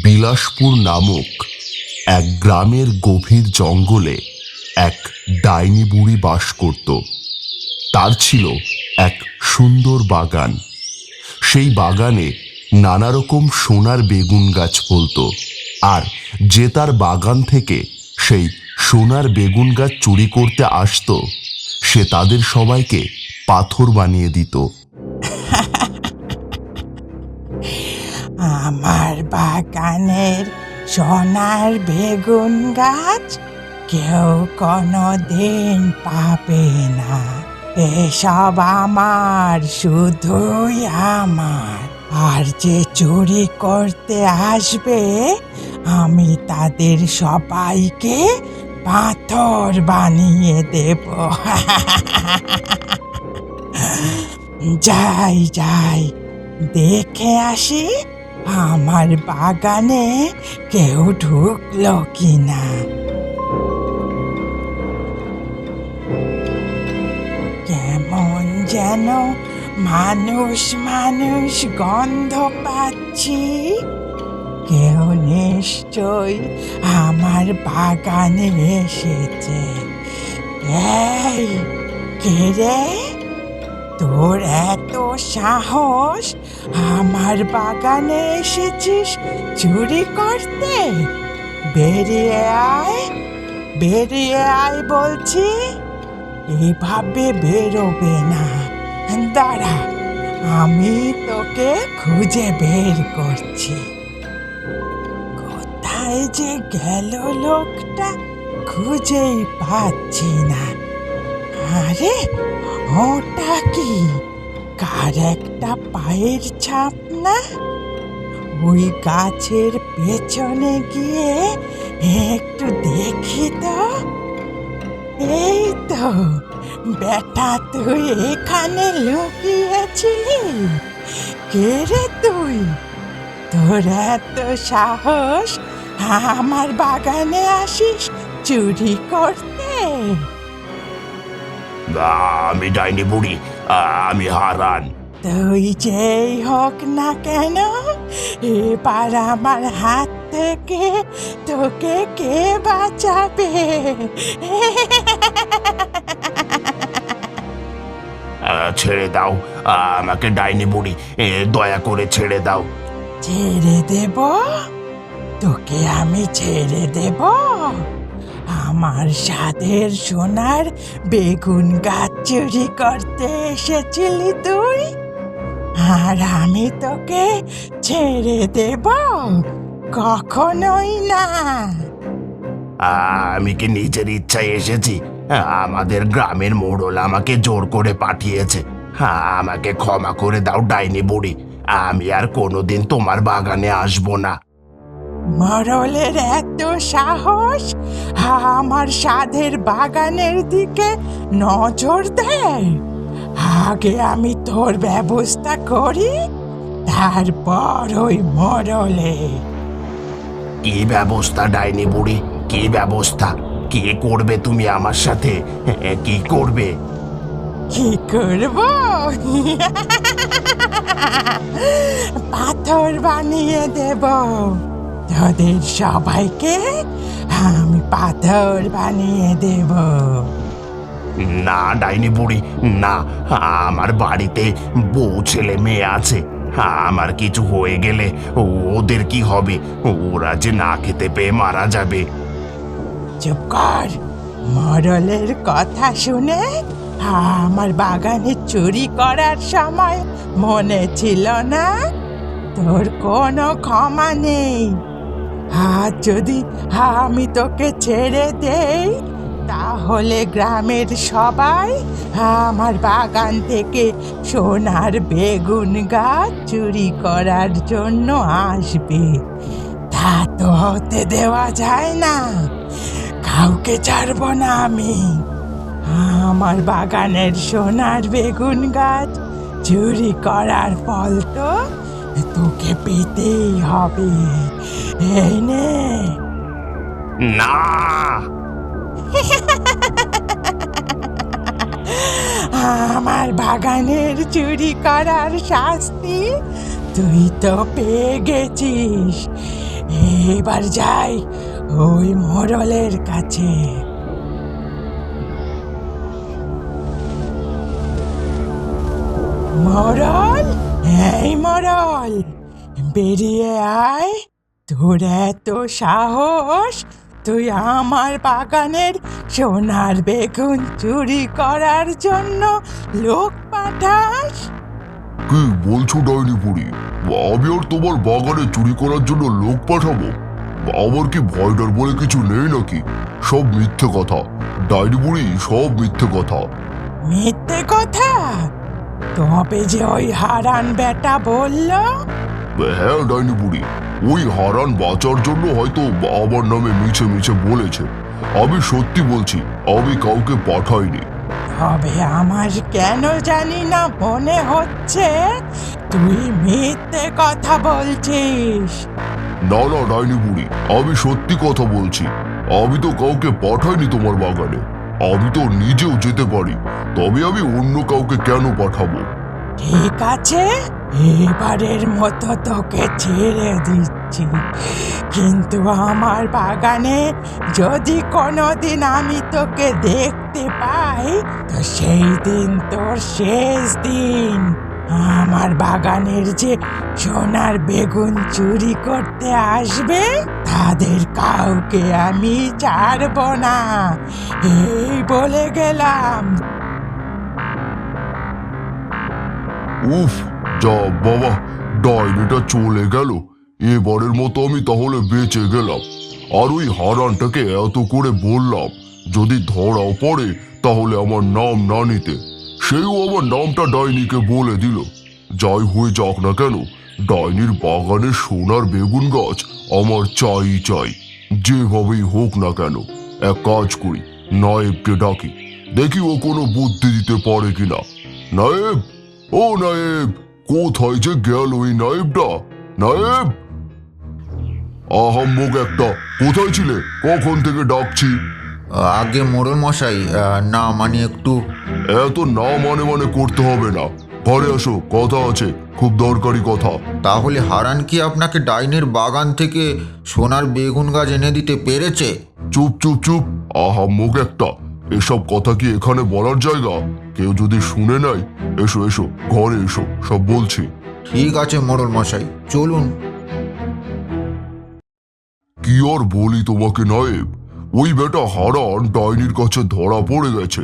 বিলাসপুর নামক এক গ্রামের গভীর জঙ্গলে এক ডাইনি বুড়ি বাস করত। তার ছিল এক সুন্দর বাগান। সেই বাগানে নানা রকম সোনার বেগুন গাছ ফলত, আর যে তার বাগান থেকে সেই সোনার বেগুন গাছ চুরি করতে আসতো, সে তাদের সবাইকে পাথর বানিয়ে দিত। আমার বাগানের সোনার বেগুন গাছ কেউ কোনোদিন পাবে না। এসব আমার, শুধুই আমার। আর যে চুরি করতে আসবে, আমি তাদের সবাইকে পাথর বানিয়ে দেব। যাই যাই, দেখে আসি আমার বাগানে কেউ ঢুকলো কিনা। কেমন যেন মানুষ মানুষ গন্ধ পাচ্ছি। কেউ নিশ্চয় আমার বাগানে এসেছে। এই, কে রে? তোর এত সাহস, আমার বাগানে এসেছিস চুরি করতে? বেরিয়ে আয়, বেরিয়ে আয় বলছি। এভাবে বেরোবে না। দাঁড়া, আমি তোকে খুঁজে বের করছি। কোথায় যে গেল লোকটা, খুঁজেই পাচ্ছি না। আরে, ওটা কি? কার একটা পায়ের ছাপ না? ওই গাছের পেছনে গিয়ে একটু দেখি তো। এই তো, বেটা, তুই এখানে লুকিয়েছিলি? কে রে তুই? তোর এত সাহস, আমার বাগানে আসিস চুরি করতে? আমি ডাইনি বুড়ি, আমি হারান। তুই যেই হোক না কেন, এবার আমার হাত থেকে তোকে কে বাঁচাবে? ছেড়ে দাও আমাকে ডাইনি বুড়ি, দয়া করে ছেড়ে দাও। ছেড়ে দেব? তোকে আমি ছেড়ে দেব? আমার স্বাদের সোনার বেগুন গাছ চুরি করতে এসেছিলি তুই, আর আমি তোকে ছেড়ে দেব? কখনোই না। আমি কি নিজের ইচ্ছায় এসেছি? আমাদের গ্রামের মোড়ল আমাকে জোর করে পাঠিয়েছে। আমাকে ক্ষমা করে দাও ডাইনি বুড়ি, আমি আর কোনোদিন তোমার বাগানে আসবো না। মোড়লের এত সাহস, আমার স্বাদের বাগানের দিকে নজর দেয়? আগে আমি তোর ব্যবস্থা করি, তারপর ওই মোড়লে। কি ব্যবস্থা ডাইনি বুড়ি, কি ব্যবস্থা? কি করবে তুমি আমার সাথে? কি করবে? কি করব? পাথর বানিয়ে দেব। তোদের সবাইকে আমি পাথর বানিয়ে দেব। না ডাইনি বুড়ি, না। আমার বাড়িতে বউ ছেলে মেয়ে আছে। আমার কিছু হয়ে গেলে ওদের কি হবে? ওরা যে না খেতে পেয়ে মারা যাবে। চুপ কর। মোড়লের কথা শুনে আমার বাগানে চুরি করার সময় মনে ছিল না? তোর কোনো ক্ষমা নেই। আর যদি আমি তোকে ছেড়ে দেই, তাহলে গ্রামের সবাই আমার বাগান থেকে সোনার বেগুন গাছ চুরি করার জন্য আসবে। তা তো হতে দেওয়া যায় না। কাউকে ছাড়ব না আমি। আমার বাগানের সোনার বেগুন গাছ চুরি করার ফল তো তোকে পেতেই হবে। এই নে। না, আমার বাগানের চুরি করার শাস্তি তুই তো পেয়ে গেছিস। এবার যাই ওই মোড়লের কাছে। মোড়ল, এই মোড়ল, বেরিয়ে আয়। তোর এত সাহস, তুই আমার বাগানের সোনার বেগুন চুরি করার জন্য লোক পাঠাস? কি বলছো ডাইনি বুড়ি? আমি আর তোমার বাগানে চুরি করার জন্য লোক পাঠাবো? আমার কি ভয় ডর বলে কিছু নেই নাকি? সব মিথ্যে কথা ডাইনি বুড়ি, সব মিথ্যে কথা। মিথ্যে কথা? তবে যে ওই হারান বেটা বলল। হ্যাঁ ডাইনি বুড়ি, ওই হারান বাঁচার জন্য হয়তো আমার নামে মিছে মিছে বলেছে। আমি সত্যি বলছি, আমি কাউকে পাঠাইনি। তবে আমার কেন জানি না মনে হচ্ছে তুই মিথ্যে কথা বলছিস। না না ডাইনি বুড়ি, আমি সত্যি কথা বলছি। আমি তো কাউকে পাঠাইনি তোমার বাগানে। আমি তো নিজেও যেতে পারি, তবে আমি অন্য কাউকে কেন পাঠাবো? ঠিক আছে, এবারের মতো তোকে ছেড়ে দিচ্ছি, কিন্তু আমার বাগানে যদি কোনোদিন আমি তোকে দেখতে পাই, তো সেই দিন তোর শেষ দিন। আমার বাগানের যে সোনার বেগুন চুরি করতে আসবে, তাদের কাউকে আমি ছাড়ব না, এই বলে গেলাম। উফ, যা বাবা, ডাইনিটা চলে গেল। এবারের মতো আমি তাহলে বেঁচে গেলাম। আর ওই হারানটাকে এত করে বললাম, যদি ধরাও পড়ে তাহলে আমার নাম না নিতে। সেও আমার নামটা ডাইনিকে বলে দিল। যাই হয়ে যাক না কেন, ডাইনির বাগানের সোনার বেগুন গাছ আমার চাই চাই, যেভাবেই হোক না কেন। এক কাজ করি, নায়েবকে ডাকি, দেখি ও কোনো বুদ্ধি দিতে পারে কিনা। নায়েব, ও নায়েব, কোথায় যে গেল ওই নায়েবটা? নায়েব, আহাম্মক একটা, কোথায় ছিলে? কখন থেকে ডাকছি। আগে মোড়ল মশাই, না মানে একটু। এত না মানে মানে করতে হবে না, ঘরে আসো, কথা আছে, খুব দরকারি কথা। তাহলে হারান কি আপনাকে ডাইনির বাগান থেকে সোনার বেগুন গাছ এনে দিতে পেরেছে? চুপ চুপ চুপ, আহাম্মক একটা, এসব কথা কি এখানে বলার জায়গা? কেউ যদি শুনে নেয়। এসো এসো, ঘরে এসো, সব বলছি। ঠিক আছে মোড়ল মশাই, চলুন। কি আর বলি তোমাকে নায়েব, ওই বেটা হারান ডাইনির কাছে ধরা পড়ে গেছে।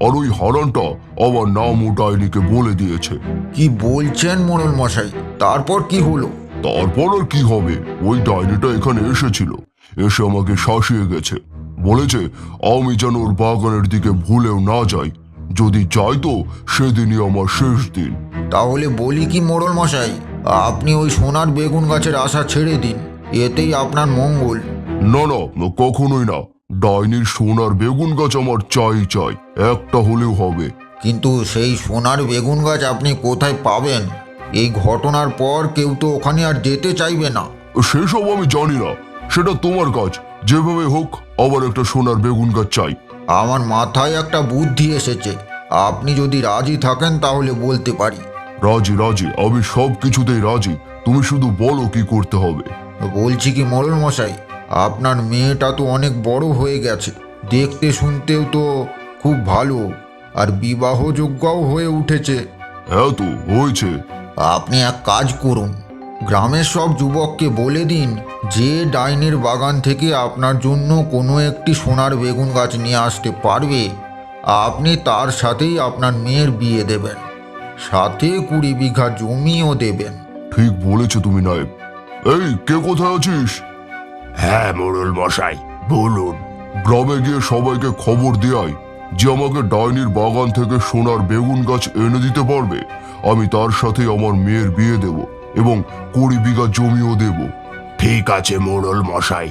আর ওই হারানটা আমার নামও ডাইনিকে বলে দিয়েছে। কি বলছেন মোড়ল মশাই? তারপর কি হলো? তারপর আর কি হবে, ওই ডাইনিটা এখানে এসেছিল, এসে আমাকে শাসিয়ে গেছে। বলেছে আমি যেন ওর বাগানের দিকে ভুলেও না যাই, যদি যাই তো সেদিনই আমার শেষ দিন। তাহলে বলি কি মোড়ল মশাই, আপনি ওই সোনার বেগুন গাছের আশা ছেড়ে দিন, এতেই আপনার মঙ্গল। না না, কখনোই না। ডাইনির সোনার বেগুন গাছ আমার চাই চাই, একটা হলেও হবে। কিন্তু সেই সোনার বেগুন গাছ আপনি কোথায় পাবেন? এই ঘটনার পর কেউ তো ওখানে আর যেতে চাইবে না। সেসব আমি জানি না, সেটা তোমার কাজ। যেভাবে হোক আবার একটা সোনার বেগুন গাছ চাই। আমার মাথায় একটা বুদ্ধি এসেছে, আপনি যদি রাজি থাকেন তাহলে বলতে পারি। রাজি রাজি, আমি সব কিছুতেই রাজি, তুমি শুধু বলো কি করতে হবে। বলছি কি মোড়ল মশাই, আপনার মেয়েটা তো অনেক বড় হয়ে গেছে, দেখতে শুনতেও তো খুব ভালো, আর বিবাহযোগ্যও হয়ে উঠেছে। হ্যাঁ তো হয়েছে। আপনি এক কাজ করুন, গ্রামের সব যুবককে বলে দিন যে ডাইনির বাগান থেকে আপনার জন্য কোনো একটি সোনার বেগুন গাছ নিয়ে আসতে পারবে, আপনি তার সাথেই আপনার মেয়ের বিয়ে দেবেন, সাথে 20 বিঘা জমিও দেবেন। ঠিক বলেছো তুমি নায়েব। এই, কে কোথায় আছিস? হ্যাঁ মোড়ল মশাই, বলুন। গ্রামে গিয়ে সবাইকে খবর দেয় যে আমাকে ডাইনির বাগান থেকে সোনার বেগুন গাছ এনে দিতে পারবে, আমি তার সাথে আমার মেয়ের বিয়ে দেব এবং 20 বিঘা জমিও দেব। ঠিক আছে মোড়ল মশাই।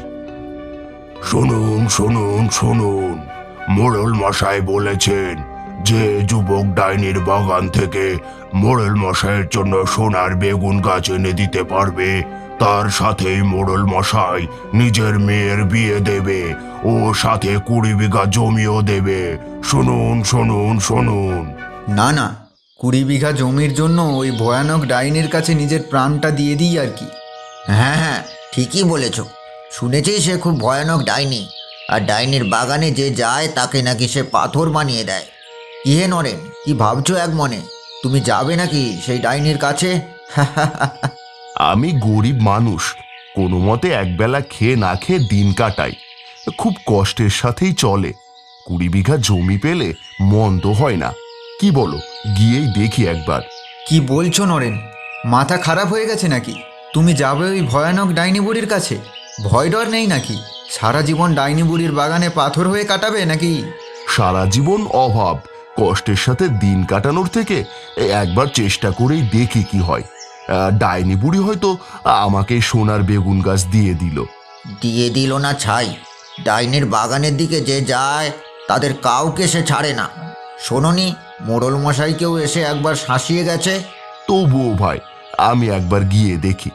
শুনুন শুনুন শুনুন, মোড়ল মশাই বলেছেন যে যুবক ডাইনির বাগান থেকে মোড়ল মশাইয়ের জন্য সোনার বেগুন গাছ এনে দিতে পারবে, তার সাথেই মোড়ল মশাই নিজের মেয়ের বিয়ে দেবে ও সাথে 20 বিঘা জমিও দেবে। শুনুন শুনুন শুনুন। না না, 20 বিঘা জমির জন্য ওই ভয়ানক ডাইনির কাছে নিজের প্রাণটা দিয়ে দিই আর কি। হ্যাঁ হ্যাঁ, ঠিকই বলেছ। শুনেছি সে খুব ভয়ানক ডাইনি, আর ডাইনির বাগানে যে যায় তাকে নাকি সে পাথর বানিয়ে দেয়। কি হে নরেন, কি ভাবছো এক মনে? তুমি যাবে নাকি সেই ডাইনির কাছে? আমি গরিব মানুষ, কোনো মতে একবেলা খেয়ে না খেয়ে দিন কাটাই। খুব কষ্টের সাথেই চলে। 20 বিঘা জমি পেলে মন্দ হয় না। কি বলো, গিয়েই দেখি একবার? কি বলছো নরেন? মাথা খারাপ হয়ে গেছে নাকি? তুমি যাবে ওই ভয়ানক ডাইনি বুড়ির কাছে? ভয় ডর নেই নাকি? সারা জীবন ডাইনি বুড়ির বাগানে পাথর হয়ে কাটাবে নাকি? সারা জীবন অভাব কষ্টের সাথে দিন কাটানোর থেকে একবার চেষ্টা করেই দেখি কি হয়। ডাইনি বুড়ি হয়তো আমাকে সোনার বেগুন গাছ দিয়ে দিল। দিয়ে দিল না ছাই, ডাইনির বাগানের দিকে যে যায় তাদের কাউকে সে ছাড়ে না। শোনোনি, মোড়ল মশাইকেও এসে একবার শাসিয়ে গেছে। তবুও ভাই, আমি একবার গিয়ে দেখি,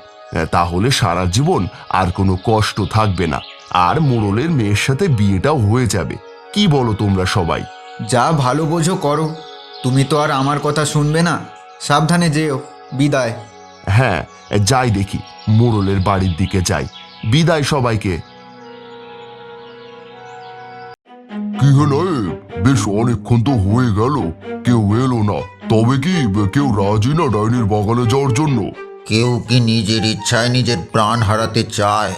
তাহলে সারা জীবন আর কোনো কষ্ট থাকবে না, আর মোড়লের মেয়ের সাথে বিয়েটাও হয়ে যাবে। কি বলো তোমরা সবাই? যা ভালো বোঝো করো। তুমি তো আর আমার কথা শুনবে না। সাবধানে যেও। বিদায়। হ্যাঁ, যাই দেখি, মোড়লের বাড়ির দিকে যাই। বিদায় সবাইকে। কি হলো, বেশ অনেকক্ষণ তো হয়ে গেল, কেউ এলো না। তবে কি কেউ রাজি না ডাইনির বাগানে যাওয়ার জন্য? কেউ কি নিজের ইচ্ছায় নিজের প্রাণ হারাতে চায়?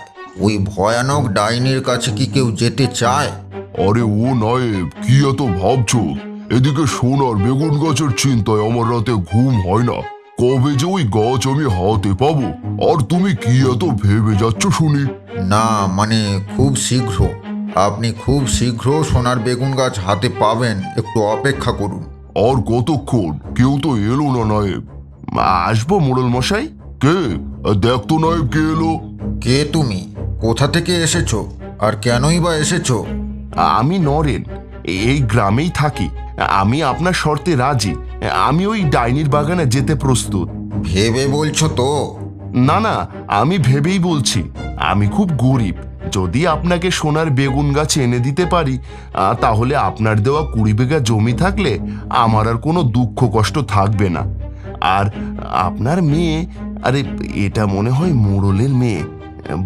ওই ভয়ানক ডাইনির কাছে কি কেউ যেতে চায়? আরে ও নায়েব, কি এত ভাবছো? এদিকে সোনার বেগুন গাছের চিন্তায় আমার রাতে ঘুম হয় না। কবে যে ওই গাছ আমি হাতে পাবো, আর তুমি কি এত ভেবে যাচ্ছ শুনি? না মানে খুব শীঘ্র, আপনি খুব শীঘ্র সোনার বেগুন গাছ হাতে পাবেন, একটু অপেক্ষা করুন। আর কতক্ষণ? কেউ তো এলো না নায়েব। আসবো মোড়ল মশাই। কে? দেখ তো নায়েব, কে এলো? কে তুমি? কোথা থেকে এসেছো? আর কেনই বা এসেছো? আমি নরেন, এই গ্রামেই থাকি। আমি আপনার শর্তে রাজি। আমি ওই ডাইনির বাগানে যেতে প্রস্তুত। ভেবে বলছো তো? না না, আমি ভেবেই বলছি। আমি খুব গরিব, যদি আপনাকে সোনার বেগুন গাছ এনে দিতে পারি, তাহলে আপনার দেওয়া 20 বিঘা জমি থাকলে আমার আর কোনো দুঃখ কষ্ট থাকবে না। আর আপনার মেয়ে, আরে এটা মনে হয় মোড়লের মেয়ে।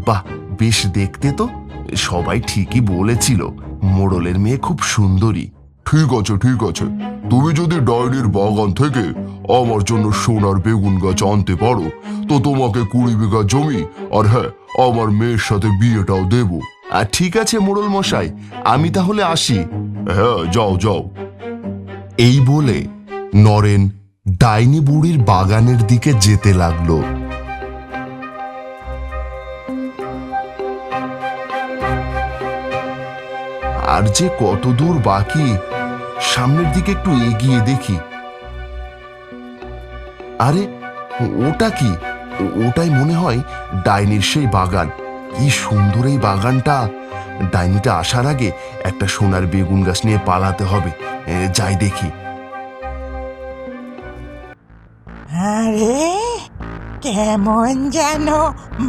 বাহ, বেশ দেখতে তো। সবাই ঠিকই বলেছিল, মোড়লের মেয়ে খুব সুন্দরী। ঠিক আছে ঠিক আছে, তুমি যদি ডাইনির বাগান থেকে আমার জন্য সোনার বেগুন গাছ আনতে পারো, তো তোমাকে 20 বিঘা জমি আর হ্যাঁ, আমার মেয়ের সাথে বিয়েটাও দেব। আর ঠিক আছে মোড়ল মশাই, আমি তাহলে আসি। হ্যাঁ, যাও যাও। এই বলে নরেন ডাইনি বুড়ির বাগানের দিকে যেতে লাগলো। আর যে কত দূর বাকি, সামনের দিকে একটু এগিয়ে দেখি। আরে ওটা কি? ওটাই মনে হয় ডাইনির সেই বাগান। কি সুন্দর এই বাগানটা! ডাইনিটা আসার আগে একটা সোনার বেগুন গাছ নিয়ে পালাতে হবে। যাই দেখি। আরে কেমন যেন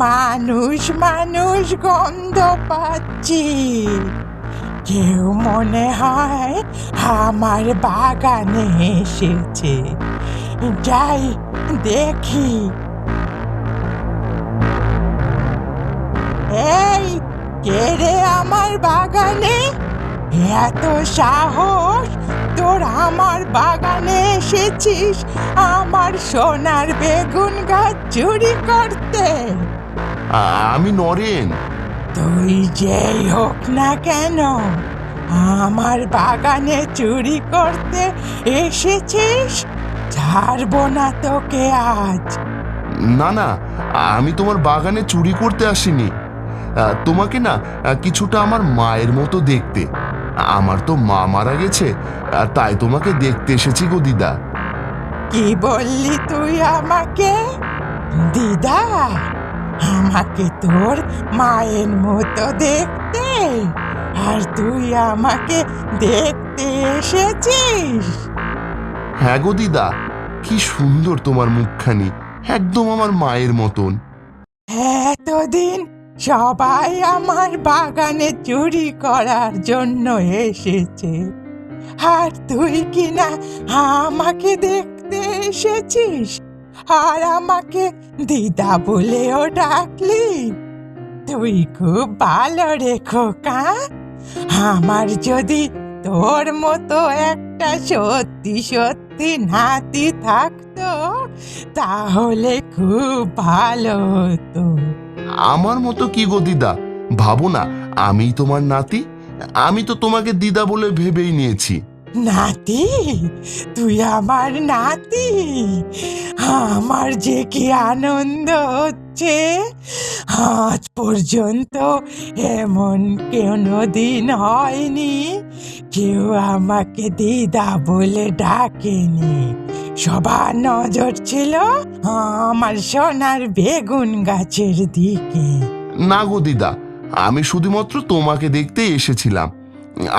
মানুষ মানুষ গন্ধ পাচ্ছি। কেউ মনে হয় আমার বাগানে এসেছে। যাই দেখি। এই, কে রে আমার বাগানে? এত সাহস তোর আমার বাগানে এসেছিস আমার সোনার বেগুন গাছ চুরি করতে? আমি নরেন। তুই যেই হোক না কেন, আমার বাগানে চুরি করতে এসেছিস, ছাড়বো না তোকে আজ। না না, আমি তোমার বাগানে চুরি করতে আসিনি। তোমাকে না কিছুটা আমার মায়ের মতো দেখতে। আমার তো মা মারা গেছে, তাই তোমাকে দেখতে এসেছি গো দিদা। কি বললি তুই আমাকে? দিদা? আমাকে তোর মায়ের মতো দেখতে? আর তুই আমাকে দেখতে এসেছিস? হ্যাঁ গো দিদা, কি সুন্দর তোমার মুখখানি, একদম আমার মায়ের মতন। এতদিন সবাই আমার বাগানে চুরি করার জন্য এসেছে, আর তুই কিনা আমাকে দেখতে এসেছিস আর আমাকে দিদা বলেও ডাকলি? তুই খুব ভালো রে খোকা। আমার যদি তোর মতো একটা সত্যি সত্যি নাতি থাকতো তাহলে খুব ভালো হতো। আমার মতো কি গো দিদা, ভাবো না আমি তোমার নাতি। আমি তো তোমাকে দিদা বলে ভেবেই নিয়েছি। নাতি? তুই আমার নাতি? আমার যে কি আনন্দ হচ্ছে। আজ পর্যন্ত এমন কোনো দিন হয়নি কেউ আমাকে দিদা বলে ডাকেনি। সবার নজর ছিল আমার সোনার বেগুন গাছের দিকে। না গো দিদা, আমি শুধুমাত্র তোমাকে দেখতে এসেছিলাম।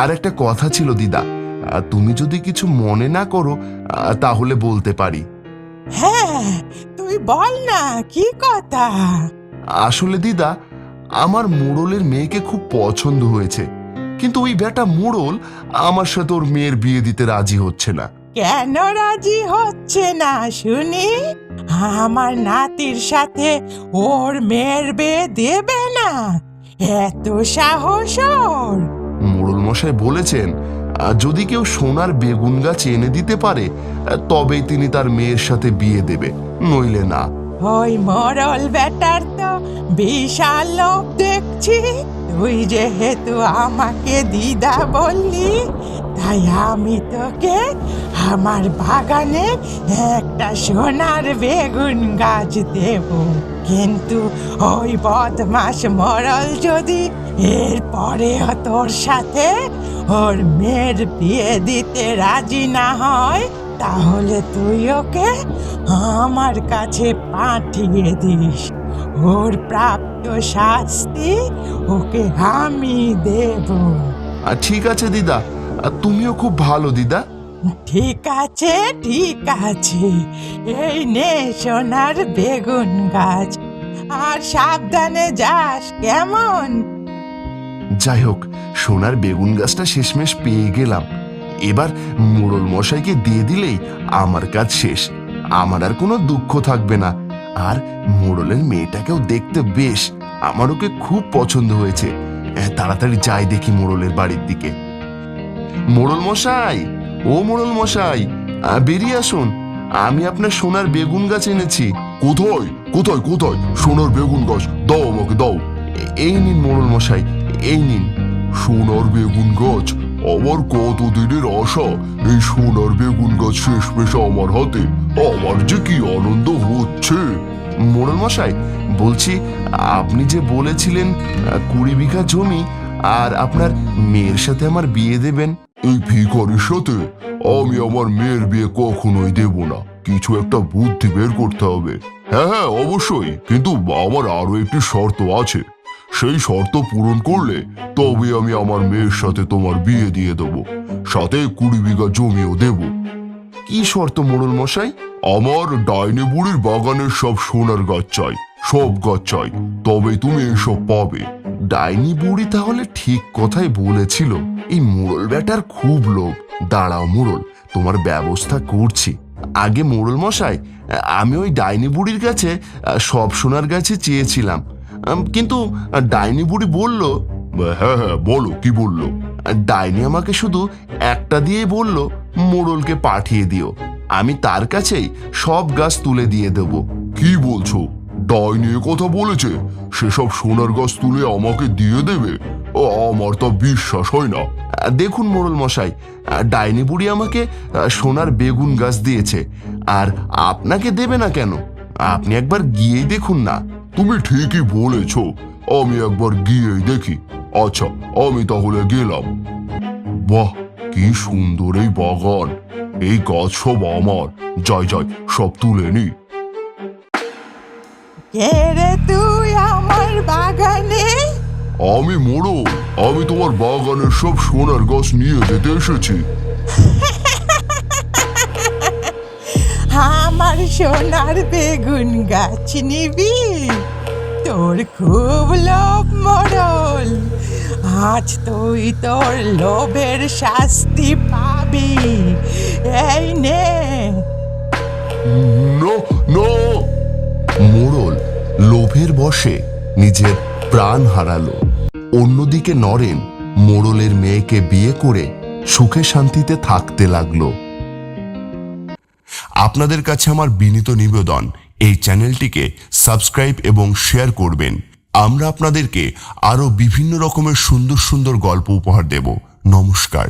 আর একটা কথা ছিল দিদা, তুমি যদি কিছু মনে না করো তাহলে বলতে পারি। হ্যাঁ, তুই বল না, কি কথা? আসলে দিদা, আমার মোড়লের মেয়েকে খুব পছন্দ হয়েছে, কিন্তু ওই বেটা মোড়ল আমার সাথে ওর মেয়ের বিয়ে দিতে রাজি হচ্ছে না। কেন রাজি হচ্ছে না শুনি? আমার নাতির সাথে ওর মেয়ের বিয়ে দেবে না? এত সাহস ওর? মোড়ল মশাই বলেছেন যদি কেউ সোনার বেগুন গাছ এনে দিতে পারে তবেই তিনি তার মেয়ের সাথে বিয়ে দেবে, নইলে না। ওই মরল বেটার তো বিশাল লোভ দেখছি। তুই যেহেতু আমাকে দিদা বললি, তাই আমি তোকে আমার বাগানে একটা সোনার বেগুন গাছ দেব। কিন্তু ওই বদমাস মরল যদি এরপরেও তোর সাথে ওর মেয়ের বিয়ে দিতে রাজি না হয়, তাহলে তুই ওকে আমার কাছে পাঠিয়ে দিস। ওর প্রাপ্ত শাস্তি ওকে আমি দেব। ঠিক আছে দিদা, তুমিও খুব ভালো দিদা। ঠিক আছে, ঠিক আছে। এই নে সোনার বেগুন গাছ, আর সাবধানে যাস কেমন? যাই হোক, সোনার বেগুন গাছটা শেষমেশ পেয়ে গেলাম। এবার মোড়ল মশাইকে দিয়ে দিলেই আমার কাজ শেষ। আমার আর কোনো দুঃখ থাকবে না। আর মোড়লের মেয়েটাকেও দেখতে বেশ, আমার ওকে খুব পছন্দ হয়েছে। তাড়াতাড়ি যাই দেখি মোড়লের বাড়ির দিকে। মোড়ল মশাই, ও মোড়ল মশাই, বেরিয়ে আসুন, আমি আপনার সোনার বেগুন গাছ এনেছি। কোথায় কোথায় কোথায় সোনার বেগুন গাছ? দাও আমাকে দাও। এই নিন মোড়ল মশাই, এই নিন। সোনার বেগুন গাছ? আমার কতদিনের আশা এই সোনার বেগুন গাছ শেষমেশ আমার হাতে। আমার যে কি আনন্দ হচ্ছে। মোড়ল মশাই, বলছি আপনি যে বলেছিলেন 20 বিঘা জমি আর আপনার মেয়ের সাথে আমার বিয়ে দেবেন। এই ভিখারির সাথে আমি আমার মেয়ের বিয়ে কখনোই দেব না। কিছু একটা বুদ্ধি বের করতে হবে। হ্যাঁ হ্যাঁ, অবশ্যই, কিন্তু আমার আরো একটি শর্ত আছে। সেই শর্ত পূরণ করলে তবে আমি আমার মেয়ের সাথে তোমার বিয়ে দিয়ে দেব, সাথে 20 বিঘা জমিও দেব। কি শর্ত মোড়ল মশাই? আমার ডাইনি বুড়ির বাগানের সব সোনার গাছ চাই, সব গাছ চাই, তবে তুমি এসব পাবে। ডাইনি বুড়ি তাহলে ঠিক কথাই বলেছিল। এই মোড়ল বেটার খুব লোভ। দাঁড়াও মোড়ল, তোমার ব্যবস্থা করছি। আগে মোড়ল মশাই, আমি ওই ডাইনি বুড়ির কাছে সব সোনার গাছে চেয়েছিলাম, কিন্তু ডাইনি বুড়ি বলল। হ্যাঁ হ্যাঁ, বলো কি বললো? ডাইনি আমাকে শুধু একটা দিয়েই বলল মোড়লকে পাঠিয়ে দিও, আমি তার কাছেই সব গাছ তুলে দিয়ে দেব। কি বলছো? ডাইনি এ কথা বলেছে সেসব সোনার গাছ তুলে আমাকে দিয়ে দেবে? আমার তা বিশ্বাস হয় না। দেখুন মোড়ল মশাই, ডাইনি বুড়ি আমাকে সোনার বেগুন গাছ দিয়েছে, আর আপনাকে দেবে না কেন? আপনি একবার গিয়েই দেখুন না। তুমি ঠিকই বলেছ, আমি একবার গিয়েই দেখি। আচ্ছা, আমি তাহলে গেলাম। বাহ, কি সুন্দর এই বাগান! এই গাছ সব আমার। যাই যাই, সব তুলে নি। কে রে তুই আমার বাগানে? আমি মোড়ল, আমি তোমার বাগানের সব সোনার গাছ নিয়ে যেতে এসেছি। আমার সোনার বেগুন গাছ নিবি? তোর খুব লোভ মোড়ল। আজ তুই তোর লোভের শাস্তি পাবি। এই নে। না না। মোড়ল লোভের বশে নিজের প্রাণ হারালো। অন্যদিকে নরেন মোড়লের মেয়েকে বিয়ে করে সুখে শান্তিতে থাকতে লাগলো। আপনাদের কাছে আমার বিনীত নিবেদন, এই চ্যানেলটিকে সাবস্ক্রাইব এবং শেয়ার করবেন। আমরা আপনাদেরকে আরো বিভিন্ন রকমের সুন্দর সুন্দর গল্প উপহার দেব। নমস্কার।